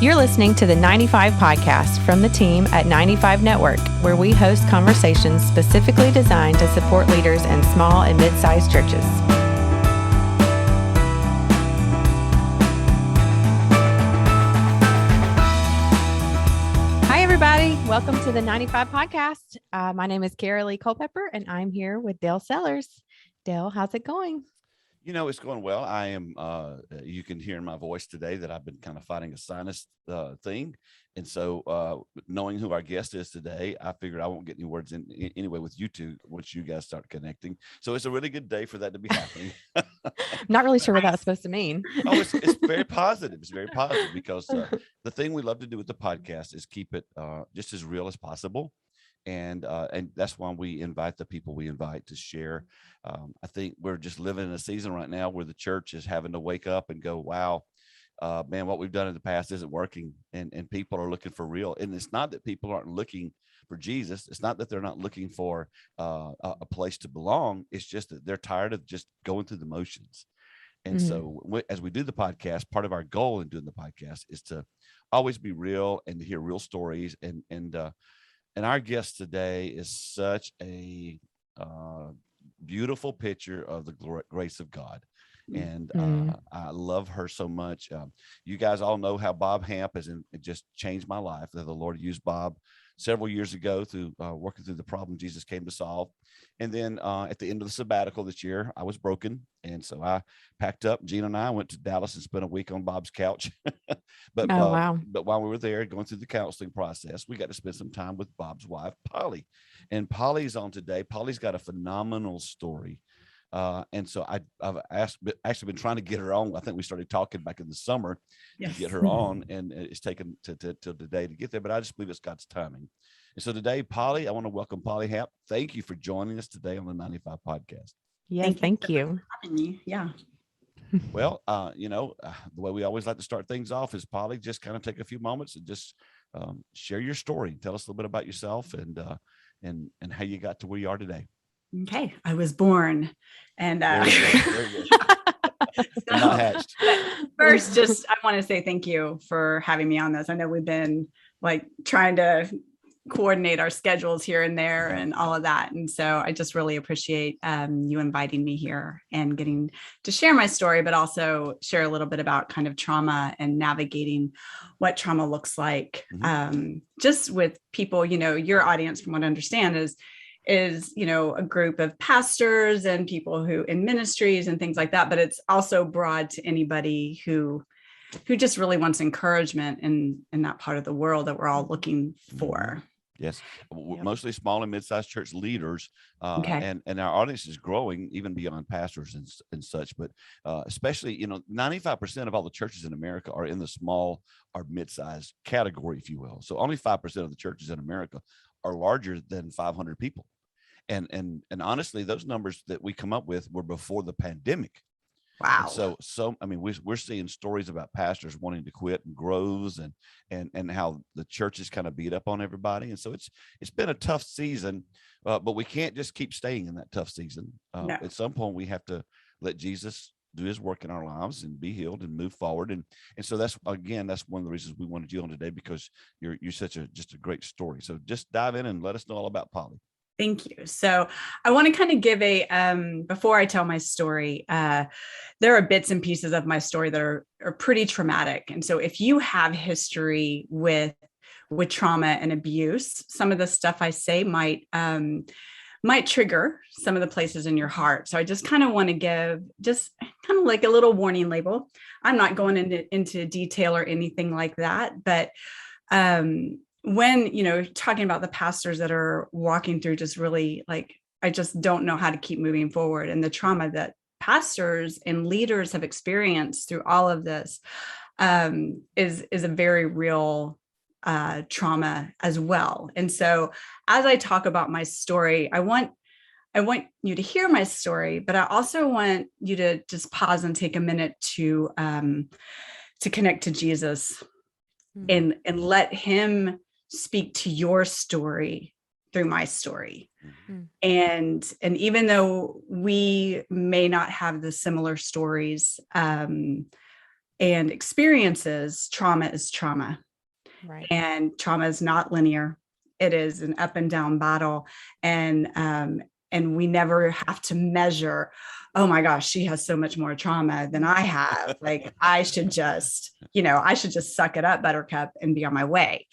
You're listening to the 95Podcast from the team at 95 Network, where we host conversations specifically designed to support leaders in small and mid-sized churches. Hi, everybody. Welcome to the 95 Podcast. My name is Carolee Culpepper, and I'm here with Dale Sellers. Dale, how's it going? You know, it's going well. I am, you can hear in my voice today that I've been kind of fighting a sinus thing. And so knowing who our guest is today, I figured I won't get any words in anyway with you two once you guys start connecting. So it's a really good day for that to be happening. I'm not really sure what that was supposed to mean. Oh, it's very positive. It's very positive because the thing we love to do with the podcast is keep it just as real as possible. And that's why we invite the people we invite to share. I think we're just living in a season right now where the church is having to wake up and go, wow, man, what we've done in the past isn't working. And people are looking for real. And it's not that people aren't looking for Jesus. It's not that they're not looking for a place to belong. It's just that they're tired of just going through the motions. And so as we do the podcast, part of our goal in doing the podcast is to always be real and to hear real stories. And our guest today is such a beautiful picture of the grace of God. And I love her so much. You guys all know how Bob Hamp has just changed my life. That the Lord used Bob several years ago through working through the problem Jesus came to solve. And then at the end of the sabbatical this year, I was broken. And so I packed up. Gina and I went to Dallas and spent a week on Bob's couch. But while we were there going through the counseling process, we got to spend some time with Bob's wife, Polly. And Polly's on today. Polly's got a phenomenal story. And so I've actually been trying to get her on. I think we started talking back in the summer to get her on, and it's taken till today to get there, but I just believe it's God's timing. And so today, Polly, I want to welcome Polly Hamp. Thank you for joining us today on the 95 Podcast. Yeah, thank you. For having me. Yeah. Well, the way we always like to start things off is, Polly, just kind of take a few moments and just share your story. Tell us a little bit about yourself and how you got to where you are today. Okay. I was born and Very good. Not hatched. First, I want to say thank you for having me on this. I know we've been trying to coordinate our schedules here and there and all of that. And so I just really appreciate you inviting me here and getting to share my story, but also share a little bit about kind of trauma and navigating what trauma looks like. Just with people, your audience, from what I understand, is a group of pastors and people who in ministries and things like that, but it's also broad to anybody who just really wants encouragement in that part of the world that we're all looking for. Yes. Mostly small and mid-sized church leaders. And our audience is growing even beyond pastors and such, but especially, 95% of all the churches in America are in the small or mid-sized category, if you will. So only 5% of the churches in America are larger than 500 people. And honestly, those numbers that we come up with were before the pandemic. Wow. And so I mean, we're seeing stories about pastors wanting to quit and grows and how the church is kind of beat up on everybody. And so it's been a tough season, but we can't just keep staying in that tough season. No. At some point, we have to let Jesus do his work in our lives and be healed and move forward. And so that's one of the reasons we wanted you on today, because you're such just a great story. So just dive in and let us know all about Polly. Thank you. So I want to kind of give before I tell my story, there are bits and pieces of my story that are pretty traumatic. And so if you have history with trauma and abuse, some of the stuff I say might trigger some of the places in your heart. So I just kind of want to give just kind of like a little warning label. I'm not going into detail or anything like that, but when, talking about the pastors that are walking through just really I just don't know how to keep moving forward, and the trauma that pastors and leaders have experienced through all of this is a very real trauma as well. And so as I talk about my story, I want you to hear my story, but I also want you to just pause and take a minute to connect to Jesus and let him speak to your story through my story. And even though we may not have the similar stories, And experiences, trauma is trauma. Right. And trauma is not linear. It is an up and down battle. And we never have to measure, oh my gosh, she has so much more trauma than I have. Like, I should just suck it up, buttercup, and be on my way.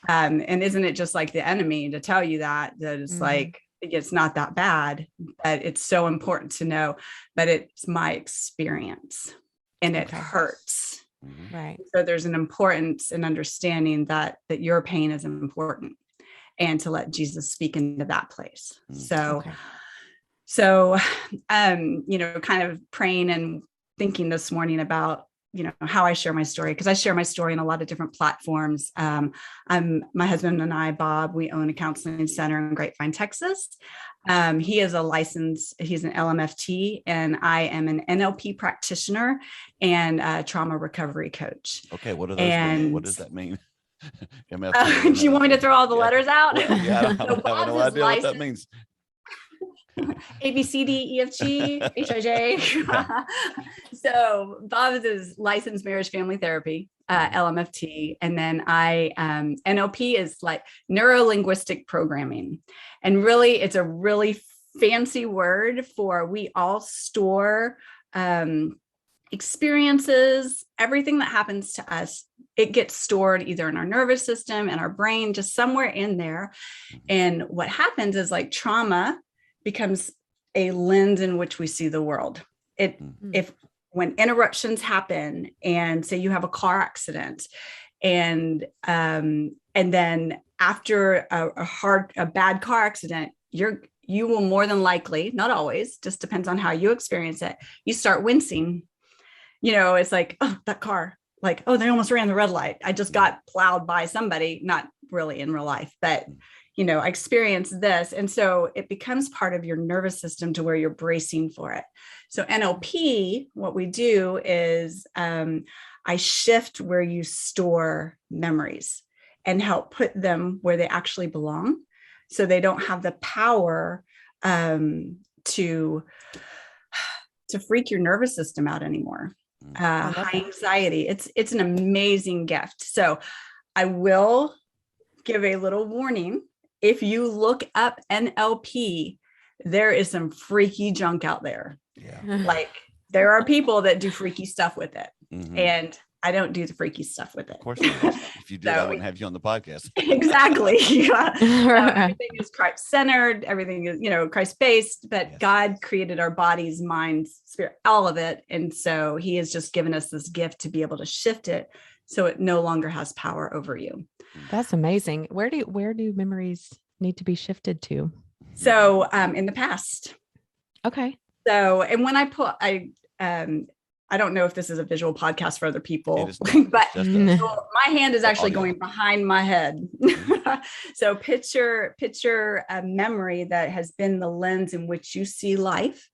And isn't it just like the enemy to tell you that it's like, it's not that bad, but it's so important to know, but it's my experience and it hurts. Right. So there's an importance in understanding that your pain is important, and to let Jesus speak into that place. So kind of praying and thinking this morning about, how I share my story, because I share my story in a lot of different platforms. My husband and I, Bob, we own a counseling center in Grapevine, Texas. He is he's an LMFT, and I am an NLP practitioner and a trauma recovery coach. Okay. What are those mean? What does that mean? Do you want me to throw all the letters out? Well, yeah, I have no idea what that means. A, B, C, D, E, F, G, H, I, J. So Bob is licensed marriage family therapy, LMFT. And then NLP is like neuro-linguistic programming. And really, it's a really fancy word for, we all store experiences, everything that happens to us. It gets stored either in our nervous system and our brain, just somewhere in there. And what happens is, like, trauma becomes a lens in which we see the world. When interruptions happen, and say you have a car accident, and then after a bad car accident, you will more than likely, not always, just depends on how you experience it, you start wincing. It's like, oh, that car, like, oh, they almost ran the red light. I just got plowed by somebody, not really in real life, but I experienced this. And so it becomes part of your nervous system to where you're bracing for it. So NLP, what we do is I shift where you store memories and help put them where they actually belong, so they don't have the power to freak your nervous system out anymore. High anxiety. It's an amazing gift. So I will give a little warning. If you look up NLP, there is some freaky junk out there. Yeah. Like, there are people that do freaky stuff with it. And I don't do the freaky stuff with it. Of course not. If you did, I wouldn't have you on the podcast. Exactly. Everything is Christ-centered. Everything is, Christ-based, but God created our bodies, minds, spirit, all of it. And so he has just given us this gift to be able to shift it so it no longer has power over you. That's amazing. Where do memories need to be shifted to? So in the past. Okay. So, and when I don't know if this is a visual podcast for other people, but so my hand is actually going behind my head. So picture a memory that has been the lens in which you see life,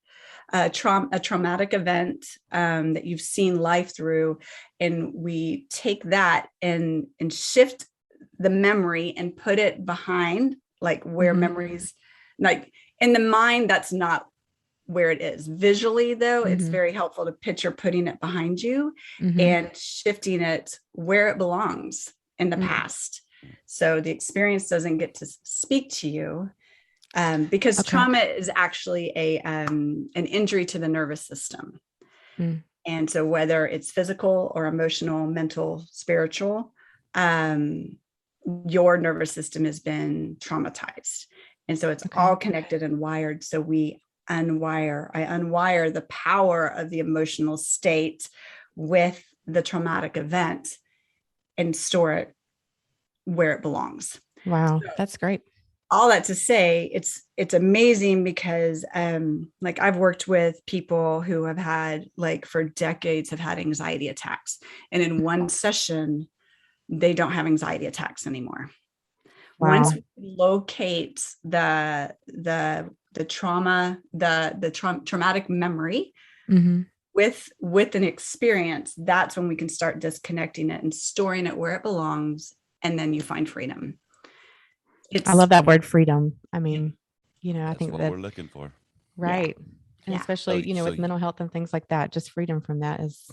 a traumatic event that you've seen life through. And we take that and shift the memory and put it behind, like, where memories, like, in the mind, that's not where it is. Visually, though, it's very helpful to picture putting it behind you and shifting it where it belongs in the past. So the experience doesn't get to speak to you, because trauma is actually an injury to the nervous system. And so whether it's physical or emotional, mental, spiritual, your nervous system has been traumatized. And so it's all connected and wired. So I unwire the power of the emotional state with the traumatic event and store it where it belongs. Wow. That's great. All that to say, it's amazing because like, I've worked with people who have had, like, for decades, have had anxiety attacks. And in one session, they don't have anxiety attacks anymore. Wow. Once we locate the trauma, the traumatic memory with an experience, that's when we can start disconnecting it and storing it where it belongs. And then you find freedom. I love that word, freedom. I mean, I think what we're looking for. Right. Yeah. And especially, with mental health and things like that, just freedom from that is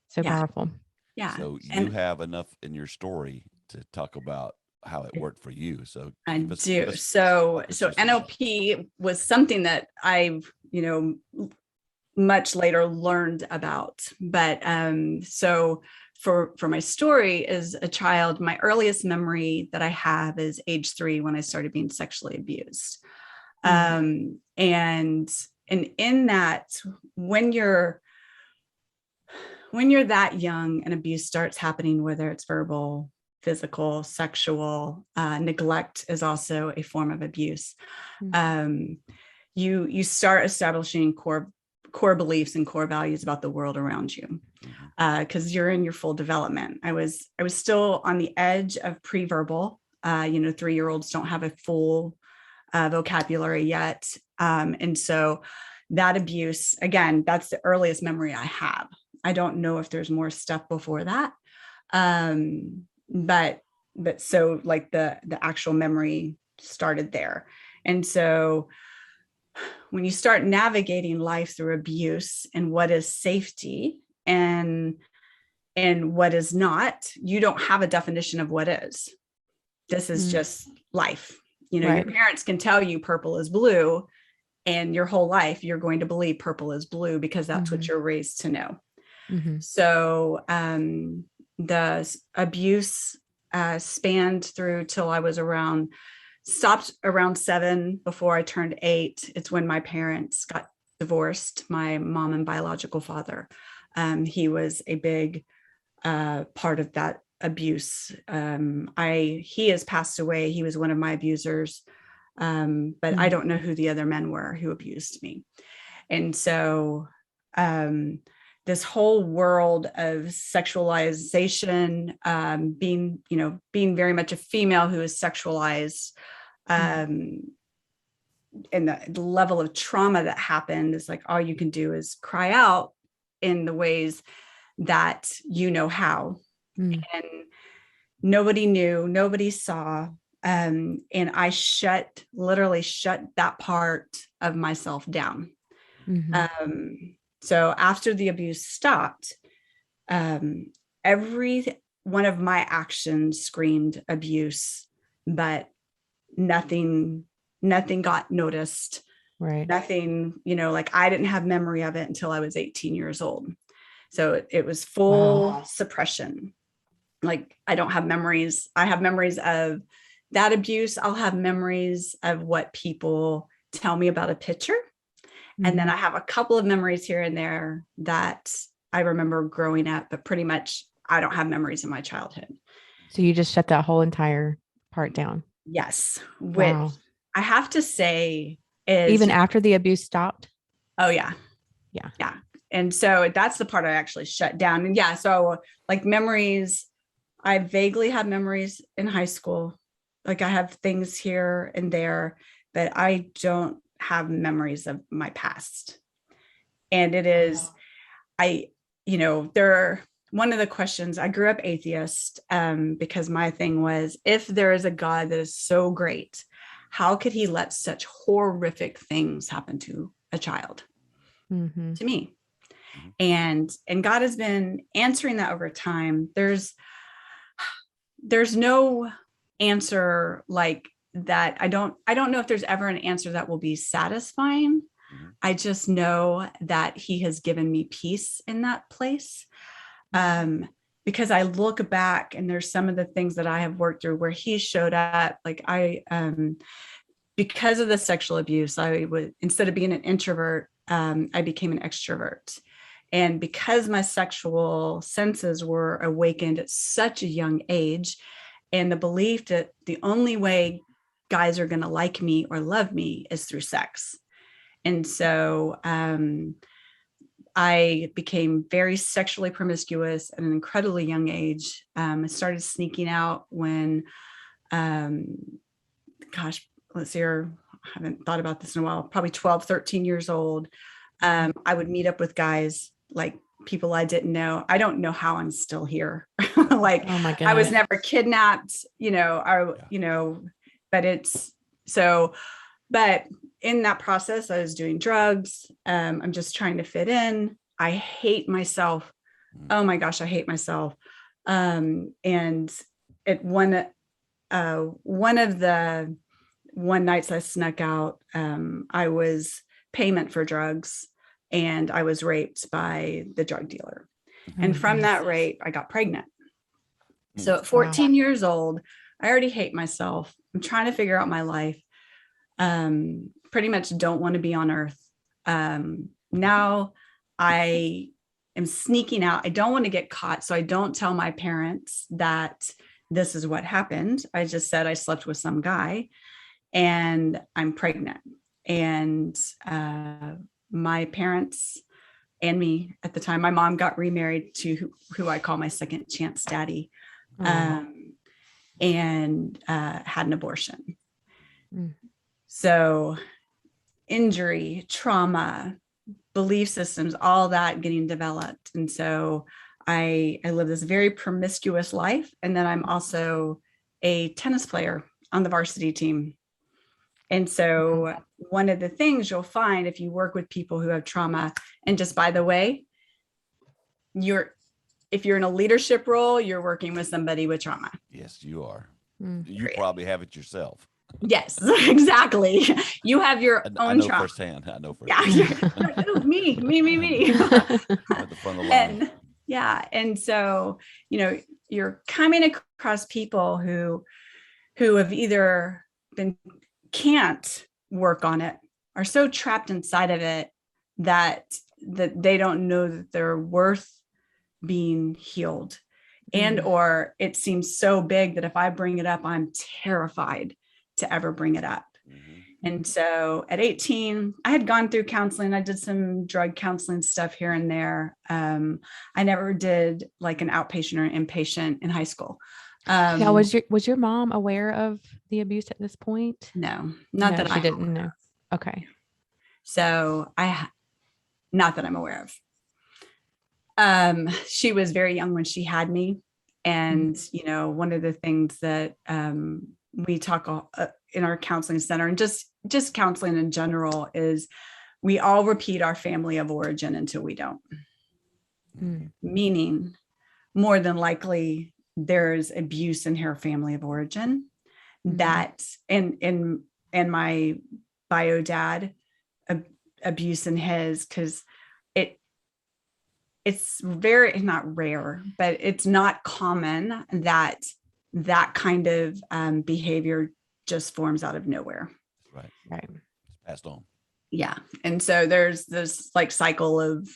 So Yeah. powerful. Yeah. So you And have enough in your story to talk about how it worked for you. So I give us do. walk So us through some of that. NLP was something that I've, much later learned about. But so for my story as a child, my earliest memory that I have is age 3 when I started being sexually abused. And in that, when you're that young and abuse starts happening, whether it's verbal, physical, sexual, neglect is also a form of abuse. You start establishing core beliefs and core values about the world around you, because you're in your full development. I was still on the edge of pre-verbal. 3-year-olds don't have a full vocabulary yet, and so that abuse, again, that's the earliest memory I have. I don't know if there's more stuff before that, but so like the actual memory started there. And so when you start navigating life through abuse and what is safety and what is not, you don't have a definition of what is. This is just life. Right. Your parents can tell you purple is blue, and your whole life you're going to believe purple is blue because that's what you're raised to know. So the abuse spanned through till I was stopped around 7 before I turned 8. It's when my parents got divorced, my mom and biological father. He was a big part of that abuse. He has passed away. He was one of my abusers. But I don't know who the other men were who abused me. And so this whole world of sexualization, being very much a female who is sexualized, and the level of trauma that happened is like, all you can do is cry out in the ways that how. And nobody knew, nobody saw. And I literally shut that part of myself down. So after the abuse stopped, every one of my actions screamed abuse, but nothing got noticed. Right. Nothing, like I didn't have memory of it until I was 18 years old. So it was full suppression. Like I don't have memories. I have memories of that abuse. I'll have memories of what people tell me about a picture. And then I have a couple of memories here and there that I remember growing up, but pretty much I don't have memories of my childhood. So you just shut that whole entire part down. Yes. Which I have to say is even after the abuse stopped. Oh yeah. Yeah. Yeah. And so that's the part I actually shut down. And yeah, so like memories, I vaguely have memories in high school. Like I have things here and there, but I don't have memories of my past. And it is, one of the questions, I grew up atheist, because my thing was, if there is a God that is so great, how could he let such horrific things happen to a child, to me? And God has been answering that over time. There's no answer like that. I don't know if there's ever an answer that will be satisfying. I just know that he has given me peace in that place. Because I look back and there's some of the things that I have worked through where he showed up. Like because of the sexual abuse, instead of being an introvert, I became an extrovert. And because my sexual senses were awakened at such a young age, and the belief that the only way guys are going to like me or love me is through sex. And so I became very sexually promiscuous at an incredibly young age. I started sneaking out when, let's see, I haven't thought about this in a while, probably 12, 13 years old. I would meet up with guys, like people I didn't know. I don't know how I'm still here. Like, oh my goodness. I was never kidnapped, but it's so, but in that process, I was doing drugs. I'm just trying to fit in. I hate myself oh my gosh, I hate myself. And at one of the one nights I snuck out, I was payment for drugs, and I was raped by the drug dealer. And from that rape, I got pregnant. So at 14 years old, I already hate myself. I'm trying to figure out my life. Pretty much don't want to be on earth. Now I am sneaking out. I don't want to get caught. So I don't tell my parents that this is what happened. I just said I slept with some guy and I'm pregnant. And my parents and me at the time, my mom got remarried to who I call my second chance daddy, and had an abortion. So injury, trauma, belief systems, all that getting developed. And so I live this very promiscuous life. And then I'm also a tennis player on the varsity team. And so one of the things you'll find if you work with people who have trauma, and just by the way, if you're in a leadership role, you're working with somebody with trauma. Yes, you are. You probably have it yourself. Yes, exactly. You have your own I know trauma. firsthand. I know firsthand. Yeah, oh, me. And so, you're coming across people who have either can't work on it, are so trapped inside of it that they don't know that they're worth being healed, and or it seems so big that if I bring it up, I'm terrified to ever bring it up. And so at 18, I had gone through counseling. I did some drug counseling stuff here and there. I never did like an outpatient or inpatient in high school. Now, was your mom aware of the abuse at this point? No, not that she didn't know. Okay. So not that I'm aware of. She was very young when she had me. And, one of the things that we talk in our counseling center and just counseling in general is we all repeat our family of origin until we don't. Meaning more than likely there's abuse in her family of origin that, and my bio dad, abuse in his, because it's very, not rare, but it's not common that kind of behavior just forms out of nowhere. Right. It's passed on. Yeah. And so there's this like cycle of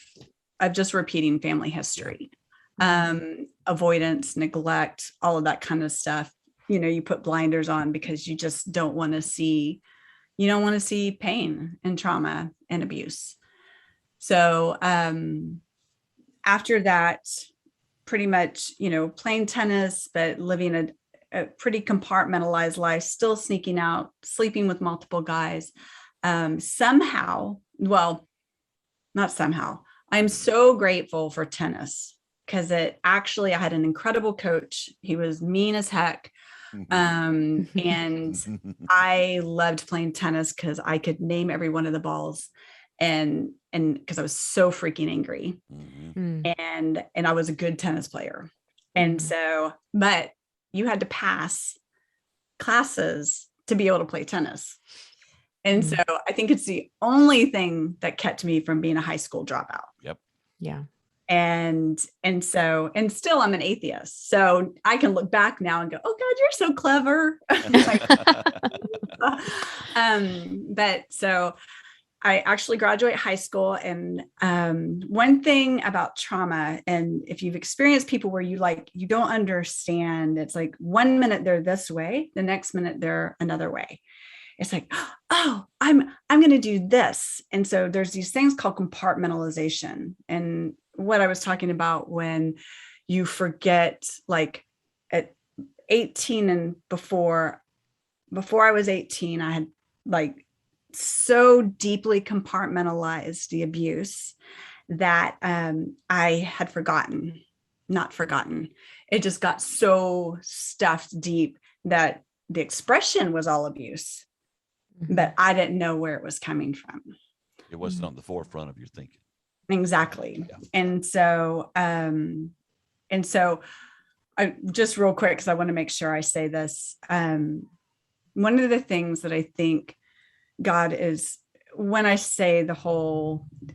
just repeating family history, avoidance, neglect, all of that kind of stuff. You put blinders on because you just don't want to see pain and trauma and abuse. So after that, pretty much, playing tennis, but living a pretty compartmentalized life, still sneaking out, sleeping with multiple guys. Not somehow, I'm so grateful for tennis because I had an incredible coach. He was mean as heck. And I loved playing tennis because I could name every one of the balls and because I was so freaking angry and I was a good tennis player. And so, but you had to pass classes to be able to play tennis. And so I think it's the only thing that kept me from being a high school dropout. Yep. Yeah. And still I'm an atheist. So I can look back now and go, oh God, you're so clever. But so I actually graduate high school. And one thing about trauma, and if you've experienced people where you don't understand, it's like 1 minute they're this way, the next minute they're another way. It's like, oh, I'm going to do this. And so there's these things called compartmentalization. And what I was talking about when you forget, like at 18 and before I was 18, I had like so deeply compartmentalized the abuse that I had not forgotten. It just got so stuffed deep that the expression was all abuse, but I didn't know where it was coming from. It wasn't on the forefront of your thinking. Exactly. Yeah. And so I just real quick, because I want to make sure I say this. One of the things that I think God is, when I say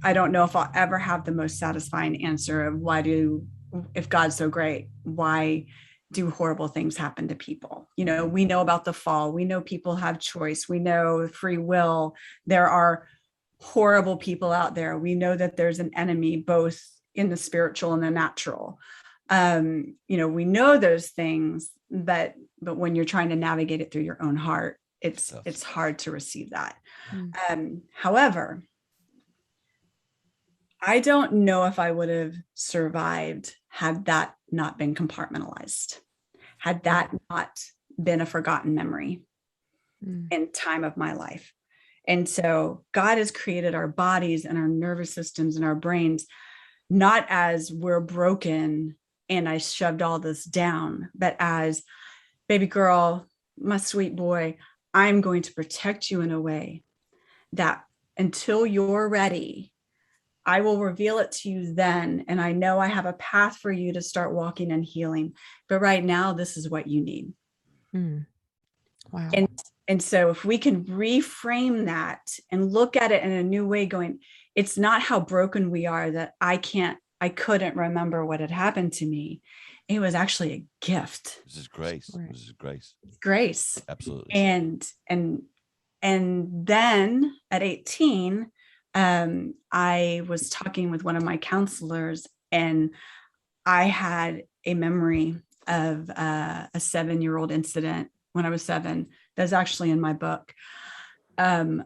I don't know if I'll ever have the most satisfying answer of if God's so great, why do horrible things happen to people? You know, we know about the fall. We know people have choice. We know free will. There are horrible people out there. We know that there's an enemy, both in the spiritual and the natural. You know, we know those things, but when you're trying to navigate it through your own heart, it's hard to receive that. However, I don't know if I would have survived had that not been compartmentalized, had that not been a forgotten memory in time of my life. And so God has created our bodies and our nervous systems and our brains, not as we're broken and I shoved all this down, but as, baby girl, my sweet boy, I'm going to protect you in a way that until you're ready, I will reveal it to you then. And I know I have a path for you to start walking and healing. But right now, this is what you need. Wow. And so if we can reframe that and look at it in a new way, going, it's not how broken we are that I couldn't remember what had happened to me. It was actually a gift. This is grace. Right. This is grace. Grace. Absolutely. And then at 18, I was talking with one of my counselors, and I had a memory of a 7-year-old incident when I was 7. That's actually in my book, of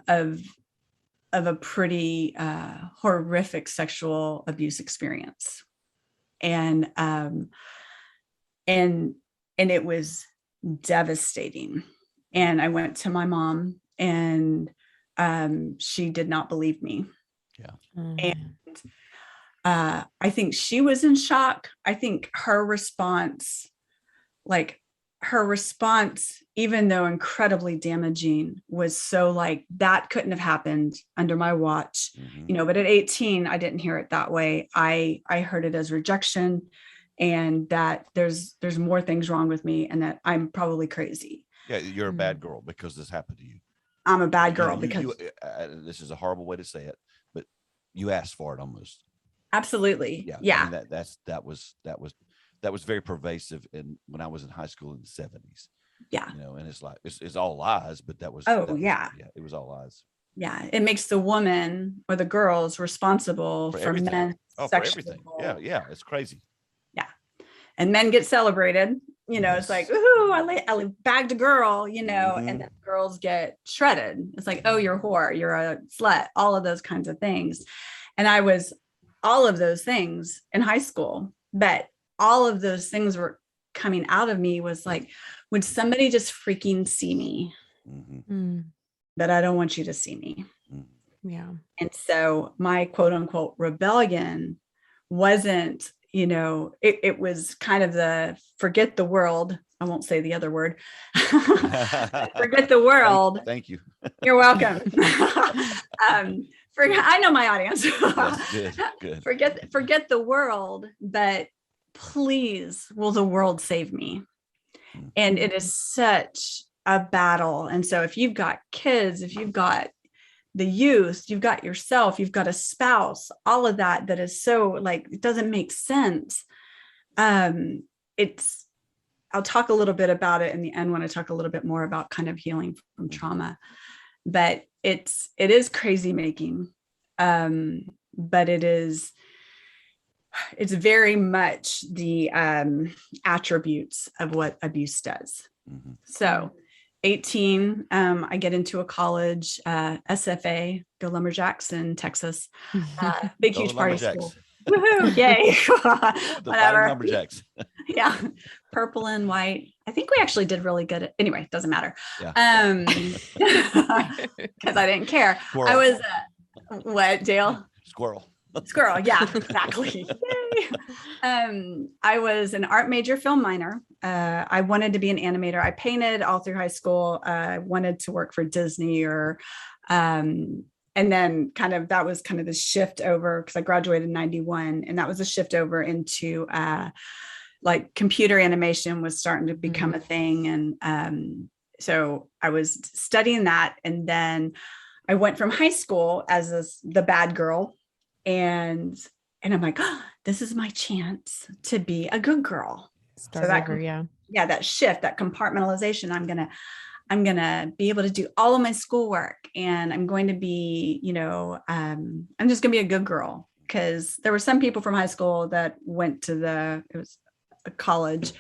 a pretty horrific sexual abuse experience, and it was devastating. And I went to my mom, and she did not believe me. Yeah. And I think she was in shock. I think her response, even though incredibly damaging, was so like, that couldn't have happened under my watch, you know, but at 18, I didn't hear it that way. I heard it as rejection, and that there's more things wrong with me, and that I'm probably crazy. Yeah. You're a bad girl because this happened to you. I'm a bad girl because this is a horrible way to say it, but you asked for it almost. Absolutely. Yeah. I mean, that was very pervasive when I was in high school in the 70s. Yeah. You know, and it's like, it's all lies, but it was all lies. Yeah. It makes the woman or the girls responsible for men. For everything. Yeah. It's crazy. Yeah. And men get celebrated, you know, It's like, ooh, I bagged a girl, you know, and then girls get shredded. It's like, oh, you're a whore, you're a slut, all of those kinds of things. And I was all of those things in high school, but all of those things were coming out of me was like, would somebody just freaking see me? But I don't want you to see me. Yeah. And so my quote unquote rebellion wasn't, you know, it was kind of the forget the world. I won't say the other word. Forget the world. Thank you. You're welcome. I know my audience. Yes, good. Forget the world, but please, will the world save me? And it is such a battle. And so if you've got kids, if you've got the youth, you've got yourself, you've got a spouse, all of that is so like, it doesn't make sense. I'll talk a little bit about it in the end when I talk a little bit more about kind of healing from trauma, but it is crazy making. But it's very much the attributes of what abuse does. So 18, I get into a college, SFA, go Lumberjacks in Texas, big, huge party school. Woohoo! Yay! Whatever. Lumberjacks. Yeah, purple and white. I think we actually did really good. Anyway, doesn't matter. Yeah. Because I didn't care. Squirrel. I was what, Dale? Squirrel. Yeah, exactly. Yay. I was an art major, film minor. I wanted to be an animator. I painted all through high school. I wanted to work for Disney or and then that was kind of the shift over, because I graduated in 91, and that was a shift over into like computer animation was starting to become a thing. And so I was studying that. And then I went from high school as the bad girl. And I'm like, oh, this is my chance to be a good girl. Start over, yeah. That shift, that compartmentalization, I'm going to be able to do all of my schoolwork, and I'm going to be, I'm just going to be a good girl. Because there were some people from high school that went to it was a college,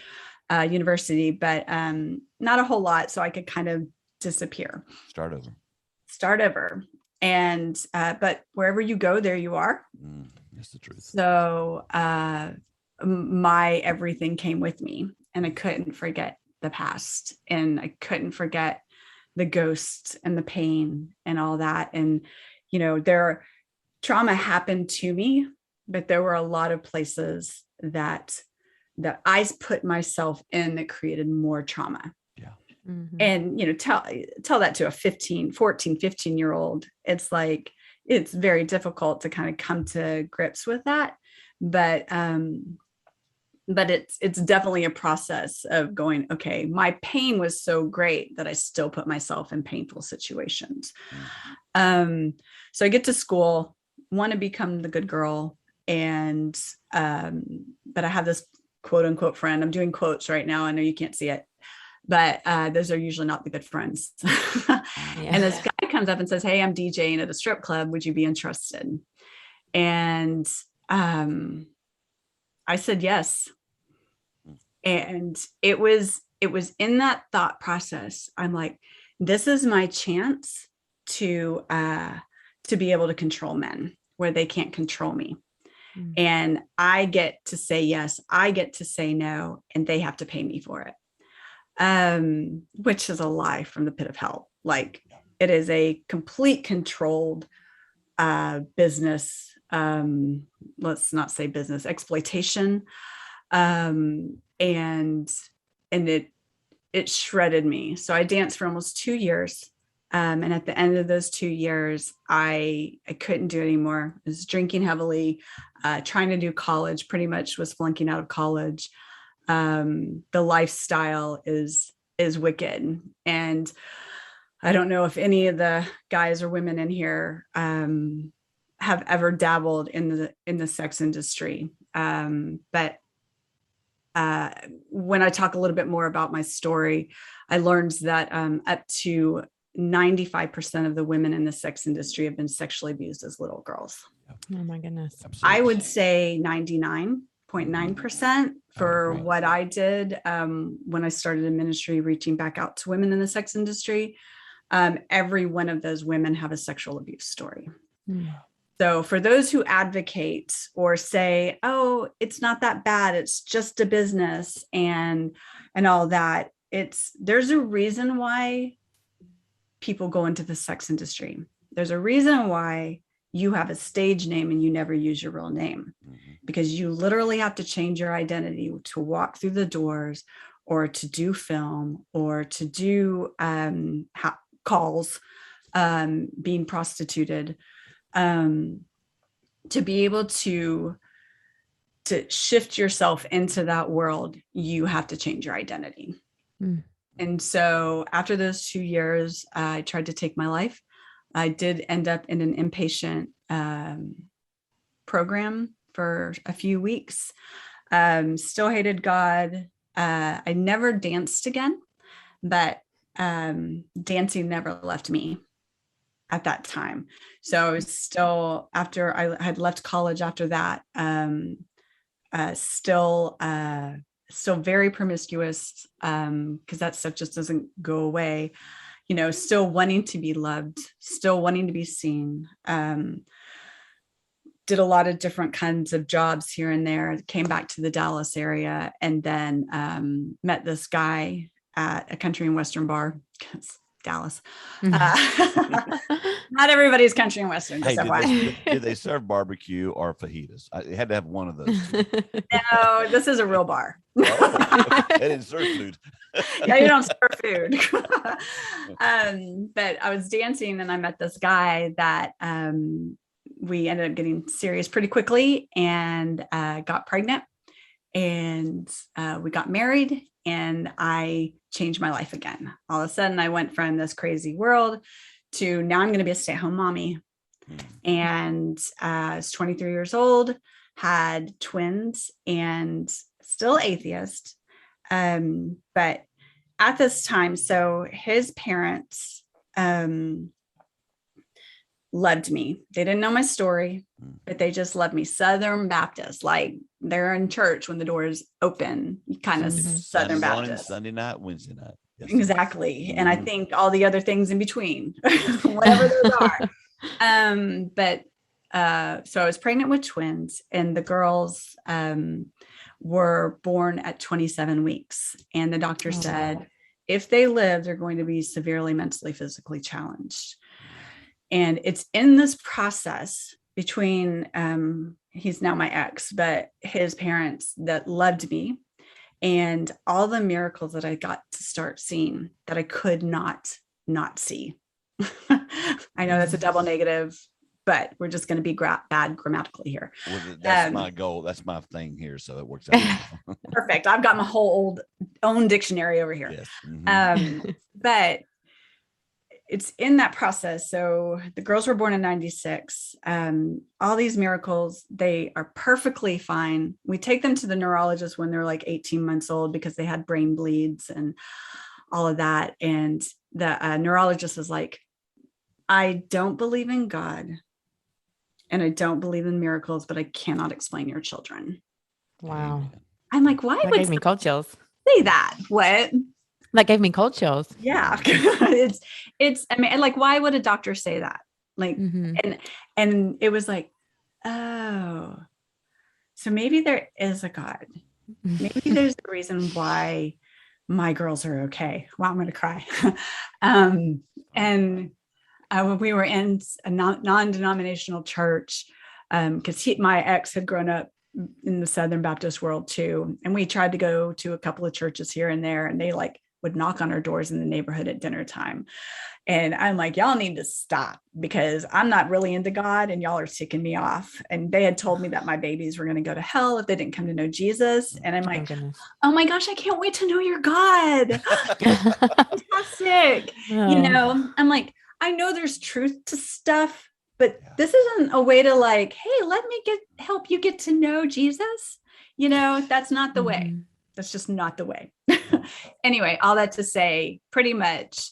university, but not a whole lot. So I could kind of disappear. Start over. And, but wherever you go, there you are. That's the truth. So my everything came with me, and I couldn't forget the past, and I couldn't forget the ghosts and the pain and all that. And, trauma happened to me, but there were a lot of places that I put myself in that created more trauma. Yeah. Mm-hmm. And, tell that to a 14, 15-year-old. It's like, it's very difficult to kind of come to grips with that. But it's definitely a process of going, okay, my pain was so great that I still put myself in painful situations. So I get to school, want to become the good girl. And, but I have this quote unquote friend. I'm doing quotes right now. I know you can't see it, but those are usually not the good friends. And this guy comes up and says, hey, I'm DJing at a strip club. Would you be interested? And I said yes. And it was in that thought process. I'm like, this is my chance to be able to control men where they can't control me. And I get to say yes, I get to say no, and they have to pay me for it. Which is a lie from the pit of hell. Like, it is a complete controlled business. Let's not say business, exploitation. And it shredded me. So I danced for almost 2 years. And at the end of those 2 years, I couldn't do it anymore. I was drinking heavily, trying to do college, pretty much was flunking out of college. The lifestyle is wicked. And I don't know if any of the guys or women in here have ever dabbled in the sex industry. But when I talk a little bit more about my story, I learned that up to 95% of the women in the sex industry have been sexually abused as little girls. Oh my goodness. Absolutely. I would say 99.9% for what I did when I started in ministry, reaching back out to women in the sex industry. Every one of those women have a sexual abuse story. So for those who advocate or say, oh, it's not that bad, it's just a business and all that, there's a reason why people go into the sex industry. There's a reason why you have a stage name and you never use your real name, because you literally have to change your identity to walk through the doors or to do film or to do calls, being prostituted, to be able to shift yourself into that world. You have to change your identity. And so after those 2 years, I tried to take my life. I did end up in an inpatient program for a few weeks. Still hated God. I never danced again, but dancing never left me at that time. So I was still, after I had left college after that, still very promiscuous, because that stuff just doesn't go away, still wanting to be loved, still wanting to be seen. Did a lot of different kinds of jobs here and there, came back to the Dallas area, and then met this guy at a country and Western bar. Dallas. Not everybody's country and Western. Hey, did they serve barbecue or fajitas? I had to have one of those. No, this is a real bar. They didn't serve food. Yeah, you don't serve food. But I was dancing and I met this guy that we ended up getting serious pretty quickly and got pregnant. And we got married and I changed my life again. All of a sudden, I went from this crazy world to now I'm going to be a stay-at-home mommy. And I was 23 years old, had twins and still atheist. But at this time, so his parents loved me. They didn't know my story, but they just loved me. Southern Baptist, like they're in church when the doors open, kind of Southern Baptist. Sunday night, Wednesday night. Yes. Exactly. And I think all the other things in between, whatever those are. So I was pregnant with twins and the girls were born at 27 weeks. And the doctor said, if they live, they're going to be severely mentally, physically challenged. And it's in this process between, he's now my ex, but his parents that loved me and all the miracles that I got to start seeing that I could not see. I know that's a double negative, but we're just going to be bad grammatically here. Well, that's my goal. That's my thing here. So it works out. Perfect. I've got my whole own dictionary over here. Yes. Mm-hmm. But it's in that process. So the girls were born in 96. All these miracles, they are perfectly fine. We take them to the neurologist when they're like 18 months old because they had brain bleeds and all of that. And the neurologist is like, I don't believe in God and I don't believe in miracles, but I cannot explain your children. Wow. I'm like, why That would gave me cold chills. say that? What? That gave me cold chills. Yeah. it's, I mean, like, why would a doctor say that? Like, and it was like, oh, so maybe there is a God. Maybe there's a reason why my girls are okay. Wow, I'm going to cry. We were in a non-denominational church because my ex had grown up in the Southern Baptist world too. And we tried to go to a couple of churches here and there, and they like would knock on our doors in the neighborhood at dinner time. And I'm like, y'all need to stop because I'm not really into God and y'all are ticking me off. And they had told me that my babies were going to go to hell if they didn't come to know Jesus. And I'm like, oh my gosh, I can't wait to know your God. Fantastic. Oh. I'm like, I know there's truth to stuff, but this isn't a way to like, hey, let me help you get to know Jesus. That's not the way. That's just not the way. Anyway, all that to say, pretty much,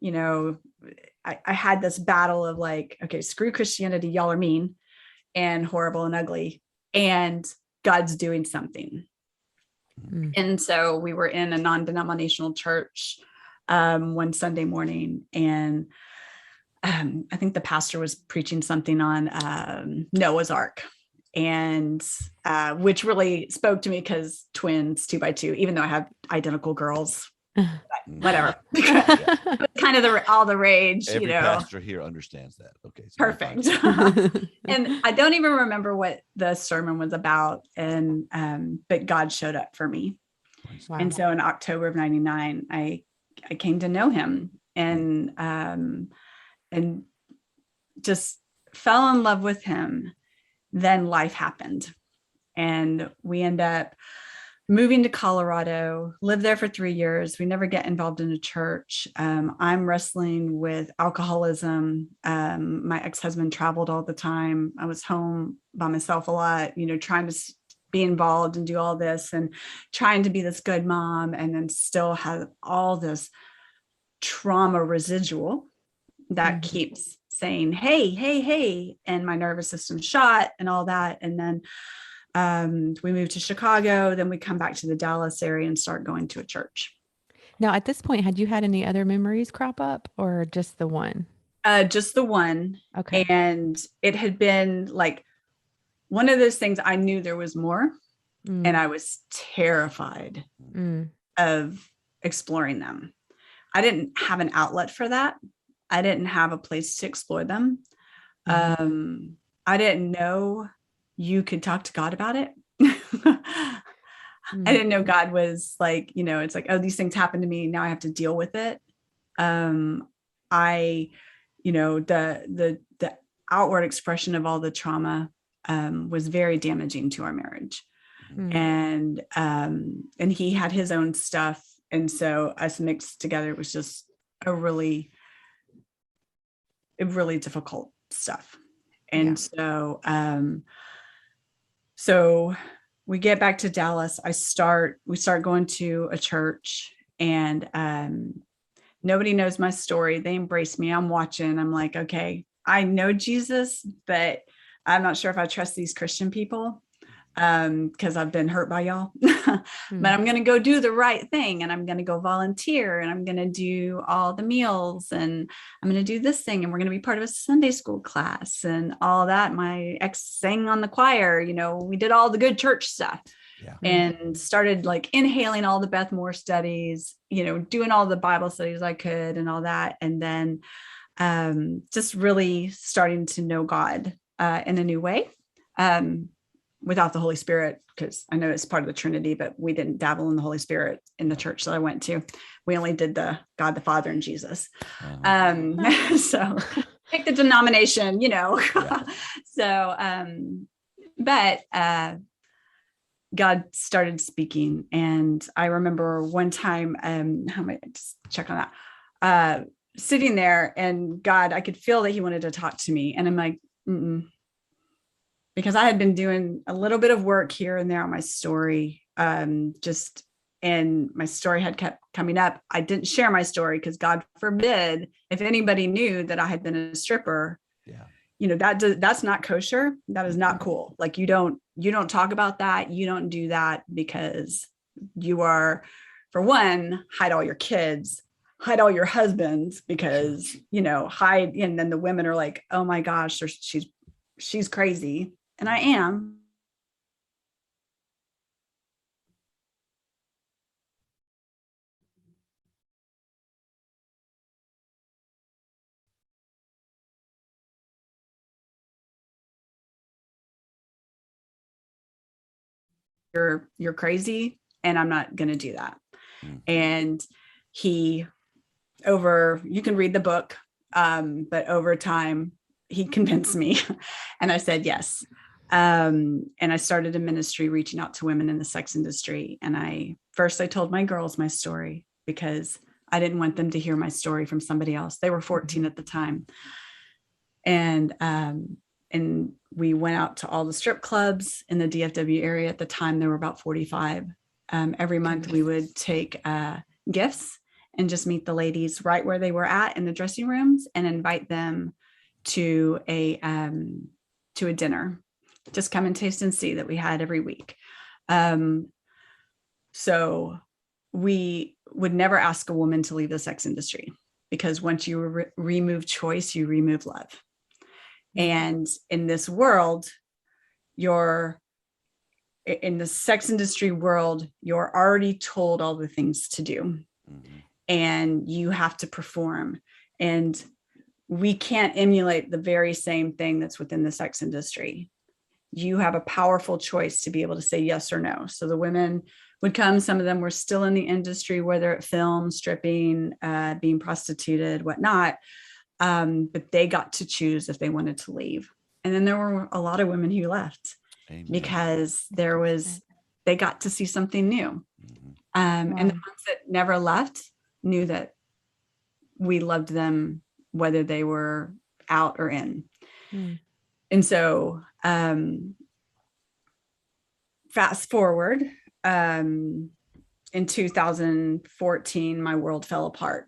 I had this battle of like, okay, screw Christianity. Y'all are mean and horrible and ugly, and God's doing something. And so we were in a non-denominational church one Sunday morning, and I think the pastor was preaching something on Noah's Ark, and which really spoke to me because twins 2 by 2, even though I have identical girls, whatever, kind of all the rage. Every pastor here understands that. Okay, so perfect. And I don't even remember what the sermon was about, and but God showed up for me. Wow. And so in October of 99, I came to know him, and just fell in love with him. Then life happened, and we end up moving to Colorado, lived there for 3 years. We never get involved in a church. I'm wrestling with alcoholism. My ex-husband traveled all the time. I was home by myself a lot, trying to be involved and do all this and trying to be this good mom, and then still have all this trauma residual that keeps saying, hey, and my nervous system shot and all that. And then we moved to Chicago, then we come back to the Dallas area and start going to a church. Now, at this point, had you had any other memories crop up or just the one? Just the one. Okay. And it had been like one of those things I knew there was more, and I was terrified of exploring them. I didn't have an outlet for that. I didn't have a place to explore them. I didn't know you could talk to God about it. I didn't know God was like, it's like, oh, these things happen to me. Now I have to deal with it. The outward expression of all the trauma was very damaging to our marriage. And he had his own stuff. And so us mixed together was just a really difficult stuff. And so we get back to Dallas. We start going to a church, and nobody knows my story. They embrace me. I'm watching. I'm like, okay, I know Jesus, but I'm not sure if I trust these Christian people because I've been hurt by y'all. But I'm going to go do the right thing, and I'm going to go volunteer, and I'm going to do all the meals, and I'm going to do this thing, and we're going to be part of a Sunday school class and all that. My ex sang on the choir, we did all the good church stuff. And started like inhaling all the Beth Moore studies, doing all the Bible studies I could and all that. And then just really starting to know God in a new way without the Holy Spirit, because I know it's part of the Trinity, but we didn't dabble in the Holy Spirit in the church that I went to. We only did the God, the Father, and Jesus. So pick the denomination, but God started speaking. And I remember one time, how am I just check on that? Sitting there, and God, I could feel that he wanted to talk to me. And I'm like, because I had been doing a little bit of work here and there on my story, and my story had kept coming up. I didn't share my story because God forbid if anybody knew that I had been a stripper. That's not kosher. That is not cool. Like you don't talk about that. You don't do that because you are, for one, hide all your kids, hide all your husbands, because, hide. And then the women are like, oh my gosh, she's crazy. And I am. You're crazy, and I'm not going to do that. And you can read the book, but over time he convinced me and I said yes. And I started a ministry reaching out to women in the sex industry. And I told my girls my story because I didn't want them to hear my story from somebody else. They were 14 at the time. And we went out to all the strip clubs in the DFW area. At the time, there were about 45. Every month we would take gifts and just meet the ladies right where they were at in the dressing rooms and invite them to a dinner. Just come and taste and see that we had every week. So we would never ask a woman to leave the sex industry, because once you remove choice, you remove love. And in this world, in the sex industry world, you're already told all the things to do, and you have to perform. And we can't emulate the very same thing that's within the sex industry. You have a powerful choice to be able to say yes or no. So the women would come. Some of them were still in the industry, whether it film, stripping, being prostituted, whatnot. But they got to choose if they wanted to leave. And then there were a lot of women who left. Amen. Because they got to see something new. And the ones that never left knew that we loved them, whether they were out or in. And so fast forward, in 2014, my world fell apart.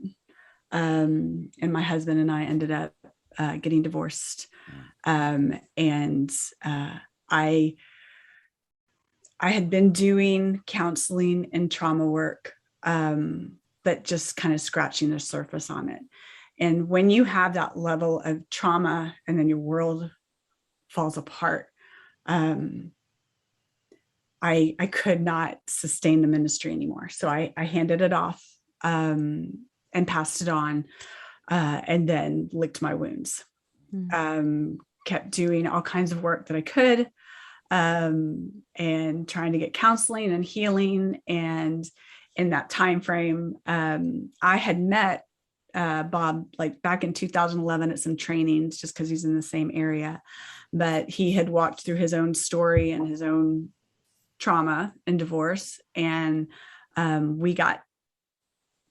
And my husband and I ended up getting divorced. And I had been doing counseling and trauma work, but just kind of scratching the surface on it. And when you have that level of trauma and then your world falls apart, I could not sustain the ministry anymore. So I handed it off and passed it on, and then licked my wounds. Kept doing all kinds of work that I could. and trying to get counseling and healing. And in that time frame, I had met Bob like back in 2011 at some trainings, just because he's in the same area, but he had walked through his own story and his own trauma and divorce. And we got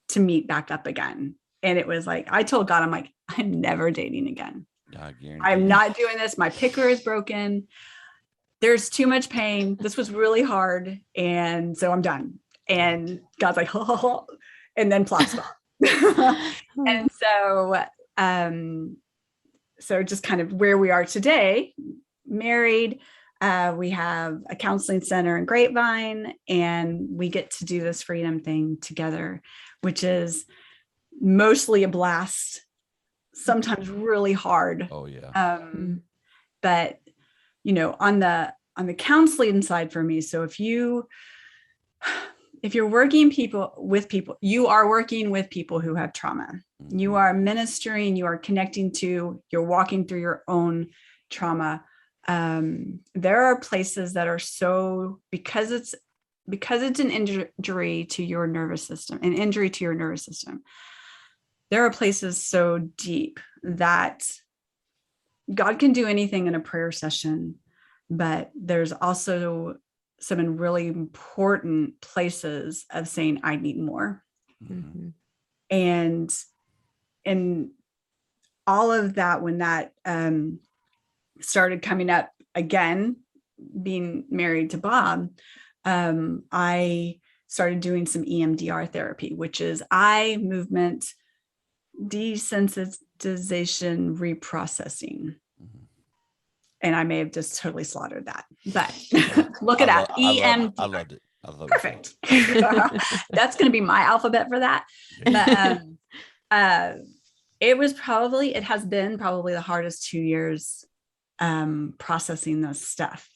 to meet back up again. And it was like, I told God, I'm like, I'm never dating again. I'm not doing this. My picker is broken. There's too much pain. This was really hard. And so I'm done. And God's like, oh, and then plop stop. And so just kind of where we are today, married, we have a counseling center in Grapevine, and we get to do this freedom thing together, which is mostly a blast, sometimes really hard. Oh yeah. But on the counseling side for me, so if you're working with people, you are working with people who have trauma. Mm-hmm. You are ministering, you are connecting to, you're walking through your own trauma. There are places that are so, because it's an injury to your nervous system, there are places so deep that God can do anything in a prayer session, but there's also some really important places of saying, I need more. Mm-hmm. And all of that, when that started coming up again, being married to Bob, I started doing some EMDR therapy, which is eye movement desensitization reprocessing. Mm-hmm. And I may have just totally slaughtered that, but look it up. EMDR. I loved it. Perfect. That's going to be my alphabet for that. But it has been probably the hardest 2 years processing this stuff.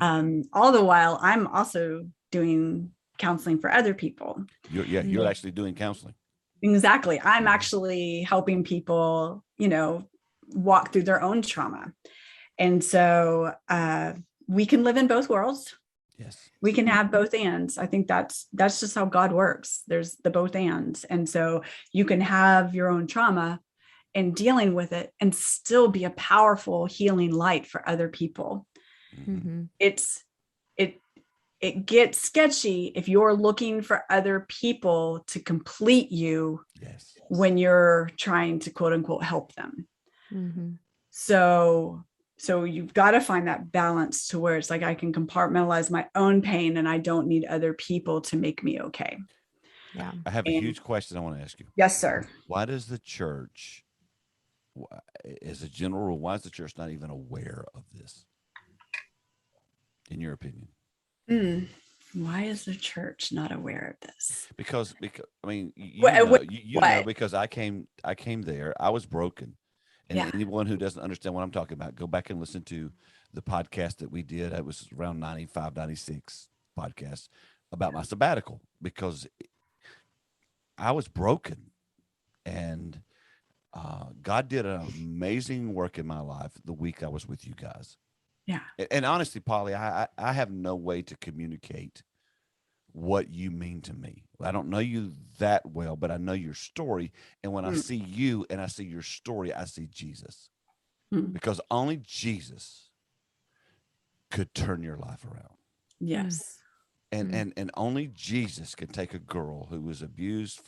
All the while, I'm also doing counseling for other people. You're actually doing counseling. Exactly. I'm actually helping people, walk through their own trauma. And so we can live in both worlds. Yes. We can have both ands. I think that's just how God works. There's the both ands. And so you can have your own trauma and dealing with it and still be a powerful healing light for other people. Mm-hmm. It gets sketchy if you're looking for other people to complete you. Yes. When you're trying to quote unquote help them. Mm-hmm. So you've got to find that balance to where it's like, I can compartmentalize my own pain and I don't need other people to make me okay. Yeah. I have a huge question I want to ask you. Yes, sir. Why does the church, as a general rule, why is the church not even aware of this? In your opinion? Why is the church not aware of this? Because I mean, know, because I came there, I was broken. And anyone who doesn't understand what I'm talking about, go back and listen to the podcast that we did. It was around 95, 96 podcast about my sabbatical, because I was broken. And God did an amazing work in my life the week I was with you guys. Yeah. And honestly, Polly, I have no way to communicate what you mean to me. I don't know you that well, but I know your story. And when I see you and I see your story, I see Jesus. Because only Jesus could turn your life around. Yes. And only Jesus can take a girl who was abused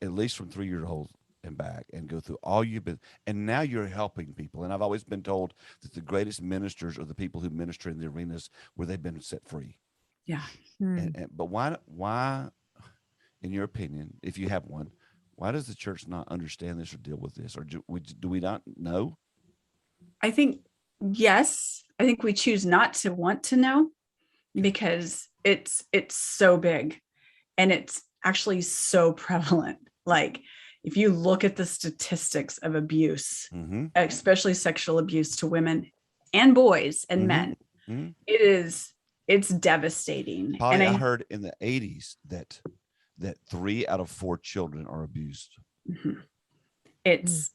at least from 3 years old and back and go through all you've been, and now you're helping people. And I've always been told that the greatest ministers are the people who minister in the arenas where they've been set free. Yeah. But why, in your opinion, if you have one, why does the church not understand this or deal with this? Or do we not know? I think, yes. I think we choose not to want to know because it's so big and it's actually so prevalent. Like, if you look at the statistics of abuse, especially sexual abuse to women and boys and men, it's devastating. Polly, and I heard in the 80s that 3 out of 4 children are abused. It's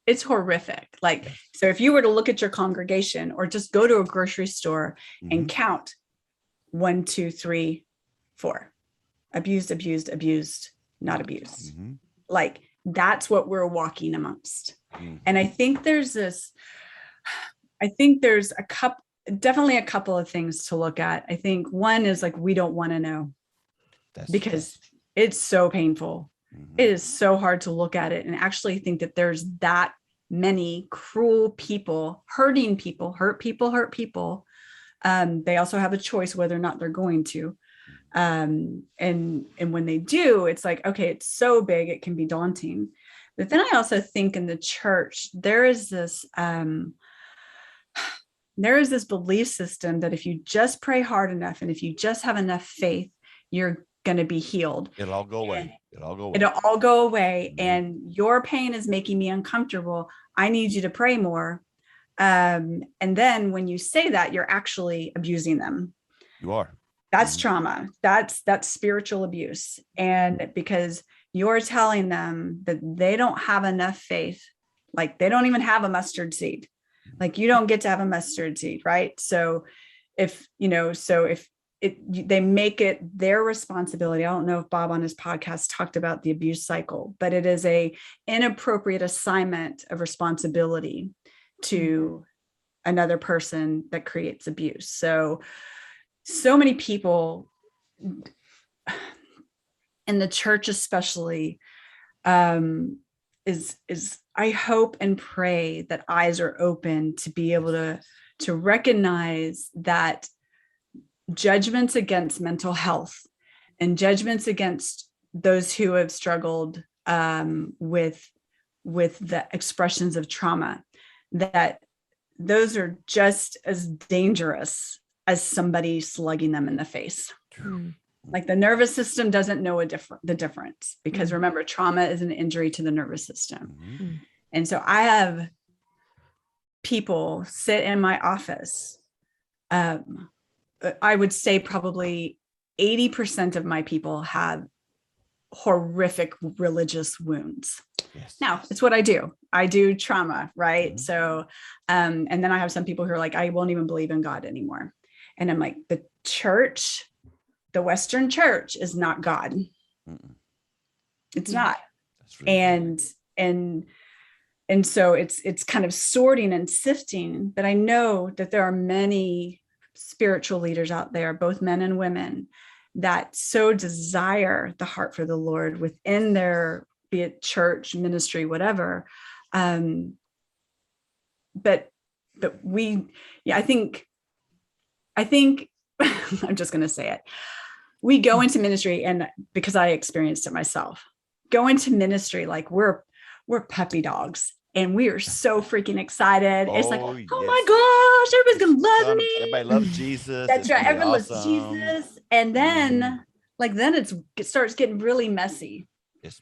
it's horrific. Like, so if you were to look at your congregation or just go to a grocery store and count 1, 2, 3, 4, abused, abused, abused, not abused. Like, that's what we're walking amongst. And I think there's definitely a couple of things to look at. I think one is like, we don't want to know because it's so painful. It is so hard to look at it and actually think that there's that many cruel people, hurt people. They also have a choice whether or not they're going to. And when they do, it's like, okay, it's so big, it can be daunting. But then I also think in the church, there is this belief system that if you just pray hard enough and if you just have enough faith, you're going to be healed. It'll all go away. It'll all go away. And your pain is making me uncomfortable. I need you to pray more. And then when you say that, you're actually abusing them. You are. That's trauma. That's spiritual abuse. And because you're telling them that they don't have enough faith, like they don't even have a mustard seed. Like you don't get to have a mustard seed, right? So if they make it their responsibility. I don't know if Bob on his podcast talked about the abuse cycle, but it is a inappropriate assignment of responsibility to another person that creates abuse. So many people in the church, especially, is I hope and pray that eyes are open to be able to recognize that judgments against mental health and judgments against those who have struggled with the expressions of trauma, that those are just as dangerous as somebody slugging them in the face. Like the nervous system doesn't know the difference, because remember, trauma is an injury to the nervous system. And so I have people sit in my office. I would say probably 80% of my people have horrific religious wounds. Yes. Now, it's what I do. I do trauma, right? So, and then I have some people who are like, I won't even believe in God anymore. And I'm like, the church, the Western church is not God. It's not. Really and so it's kind of sorting and sifting, but I know that there are many spiritual leaders out there, both men and women, that so desire the heart for the Lord within their, be it church, ministry, whatever. But we, I think I'm just going to say it. We go into ministry, and because I experienced it myself, go into ministry like we're puppy dogs. And we are so freaking excited. It's like, oh my gosh, everybody's going to love me. Everybody loves Jesus. That's right. Everyone loves Jesus. And then, it starts getting really messy.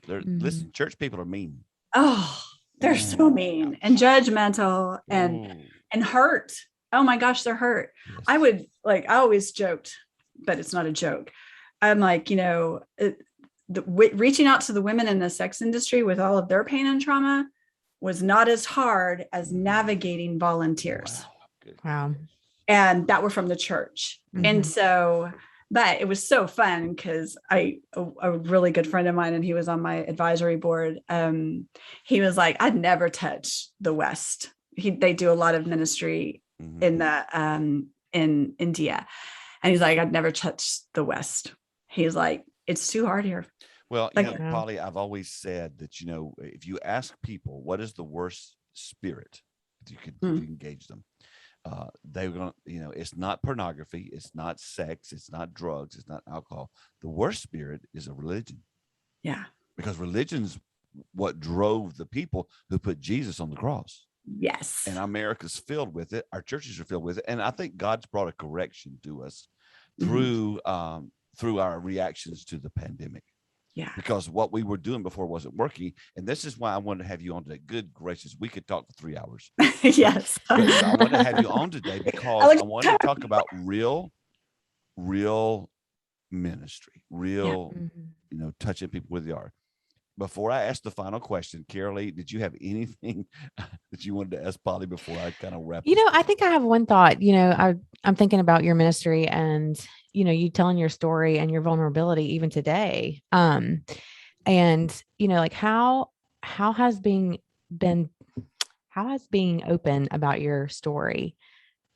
Listen, church people are mean. Oh, they're so mean and judgmental and hurt. Oh my gosh, they're hurt. Yes. I always joked, but it's not a joke. I'm like, reaching out to the women in the sex industry with all of their pain and trauma was not as hard as navigating volunteers. Wow. And that were from the church. And so, but it was so fun because a really good friend of mine, and he was on my advisory board. He was like, I'd never touch the West. They do a lot of ministry in India. And he's like, I'd never touched the West. He's like, it's too hard here. Well, Polly, I've always said that, if you ask people, what is the worst spirit, if you could engage them, they're going to, it's not pornography. It's not sex. It's not drugs. It's not alcohol. The worst spirit is a religion. Yeah. Because religion's what drove the people who put Jesus on the cross. Yes. And America's filled with it. Our churches are filled with it. And I think God's brought a correction to us through our reactions to the pandemic. Yeah. Because what we were doing before wasn't working. And this is why I wanted to have you on today. Good gracious. We could talk for 3 hours. Yes. I want to have you on today because I want to talk about real ministry, real, touching people where they are. before I ask the final question, Carolee, did you have anything that you wanted to ask Polly before I kind of wrap? I think I have one thought. I'm thinking about your ministry and, you telling your story and your vulnerability even today. And, like how has being open about your story,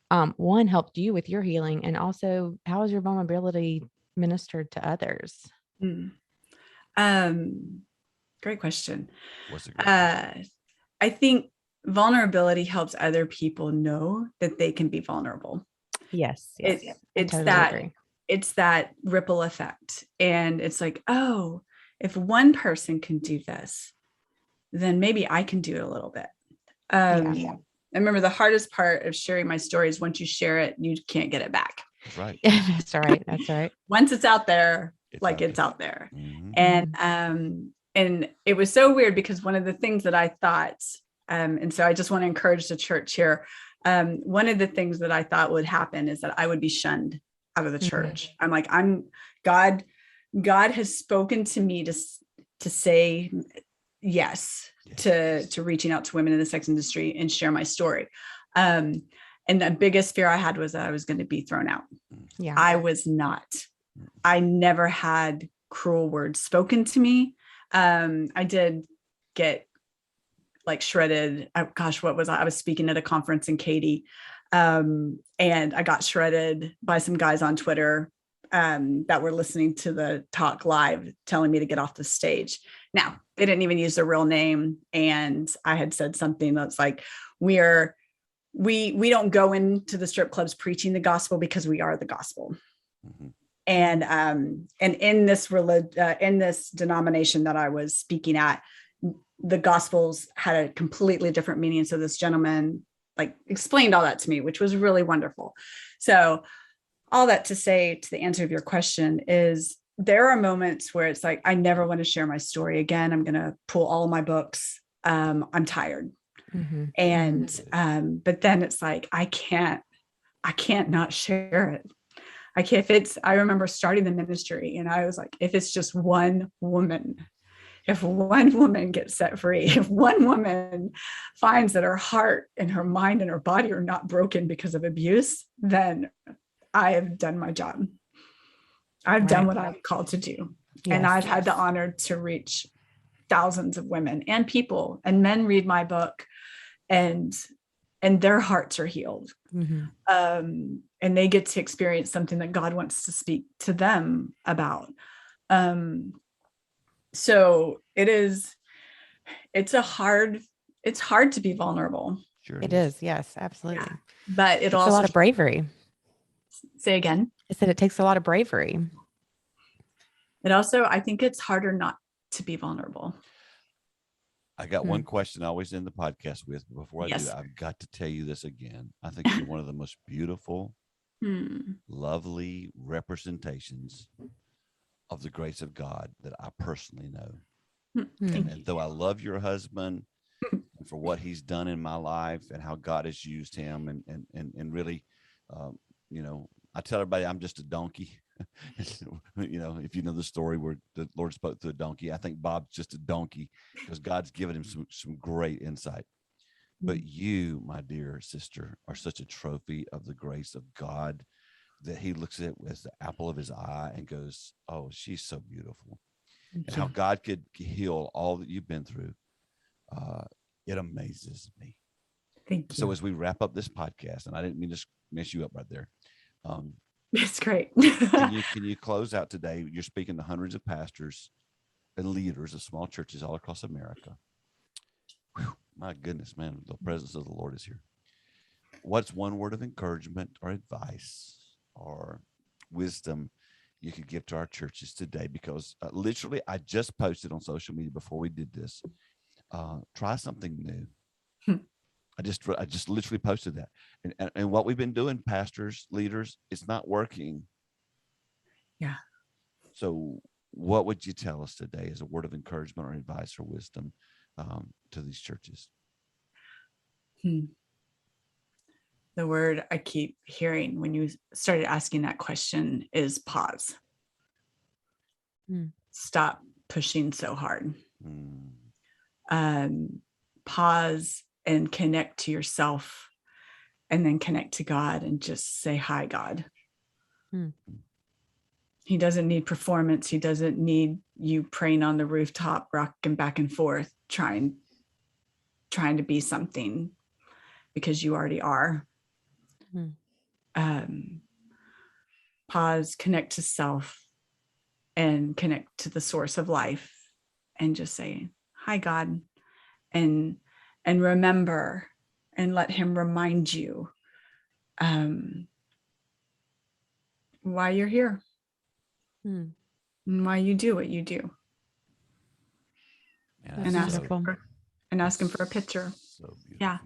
one, helped you with your healing, and also how has your vulnerability ministered to others? Great question. What's a great question? I think vulnerability helps other people know that they can be vulnerable. Yes. It's totally that agree. It's that ripple effect. And it's like, oh, if one person can do this, then maybe I can do it a little bit. I remember the hardest part of sharing my story is once you share it, you can't get it back. That's right. That's right. Once it's out there, it's out there. Mm-hmm. And it was so weird because one of the things that I thought, and so I just want to encourage the church here. One of the things that I thought would happen is that I would be shunned out of the church. I'm like, God has spoken to me to say yes to reaching out to women in the sex industry and share my story. And the biggest fear I had was that I was going to be thrown out. Yeah. I was not. I never had cruel words spoken to me. I did get shredded. Gosh, what was I? I was speaking at a conference in Katy, and I got shredded by some guys on Twitter that were listening to the talk live, telling me to get off the stage. Now, they didn't even use their real name, and I had said something that's like, we don't go into the strip clubs preaching the gospel because we are the gospel. Mm-hmm. And in this denomination that I was speaking at, the gospels had a completely different meaning. So this gentleman explained all that to me, which was really wonderful. So all that to say, to the answer of your question, is there are moments where it's like, I never want to share my story again. I'm going to pull all of my books. I'm tired. Mm-hmm. And, but then it's like, I can't not share it. I remember starting the ministry and I was like, if it's just one woman, if one woman gets set free, if one woman finds that her heart and her mind and her body are not broken because of abuse, then I have done my job. I've done what I'm called to do. Yes, and I've had the honor to reach thousands of women and people, and men read my book and their hearts are healed. Mm-hmm. And they get to experience something that God wants to speak to them about. So it's hard to be vulnerable. Sure it is. Yes, absolutely. Yeah. But it's also a lot of bravery. Say again. I said it takes a lot of bravery. It also, I think it's harder not to be vulnerable. I got one question I always end the podcast with. Before I do that, I've got to tell you this again. I think you're one of the most beautiful, lovely representations of the grace of God that I personally know. And though I love your husband and for what he's done in my life and how God has used him and really, I tell everybody I'm just a donkey. If you know the story where the Lord spoke through a donkey, I think Bob's just a donkey because God's given him some great insight. But you, my dear sister, are such a trophy of the grace of God that he looks at with the apple of his eye and goes, oh, she's so beautiful. And how God could heal all that you've been through. It amazes me. Thank you. So as we wrap up this podcast, and I didn't mean to mess you up right there. It's great. can you close out today? You're speaking to hundreds of pastors and leaders of small churches all across America. Whew, my goodness, man, the presence of the Lord is here. What's one word of encouragement or advice or wisdom you could give to our churches today? Because literally, I just posted on social media before we did this. Try something new. I just literally posted that. And what we've been doing, pastors, leaders, it's not working. Yeah. So what would you tell us today as a word of encouragement or advice or wisdom to these churches? The word I keep hearing when you started asking that question is pause. Stop pushing so hard. Pause and connect to yourself, and then connect to God and just say, hi, God. He doesn't need performance. He doesn't need you praying on the rooftop, rocking back and forth, trying to be something, because you already are. Pause, connect to self, and connect to the source of life, and just say, hi, God, and remember, and let him remind you why you're here, and why you do what you do. And ask him for a picture. So beautiful. Yeah.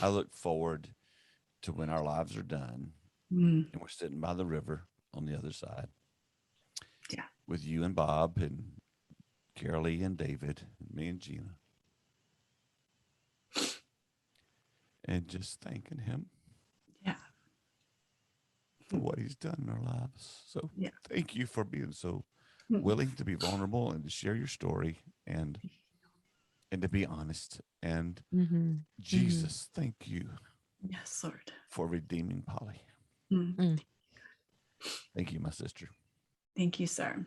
I look forward to when our lives are done and we're sitting by the river on the other side. Yeah. With you and Bob and Carolee and David and me and Gina. And just thanking him. Yeah. For what he's done in our lives. So thank you for being so willing to be vulnerable and to share your story and to be honest. And Jesus, thank you. Yes, Lord. For redeeming Polly. Thank you, my sister. Thank you, sir.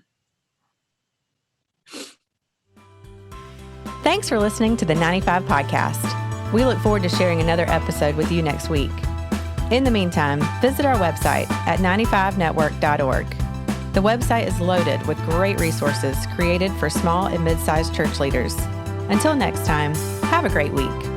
Thanks for listening to the 95 Podcast. We look forward to sharing another episode with you next week. In the meantime, visit our website at 95network.org. The website is loaded with great resources created for small and mid-sized church leaders. Until next time, have a great week.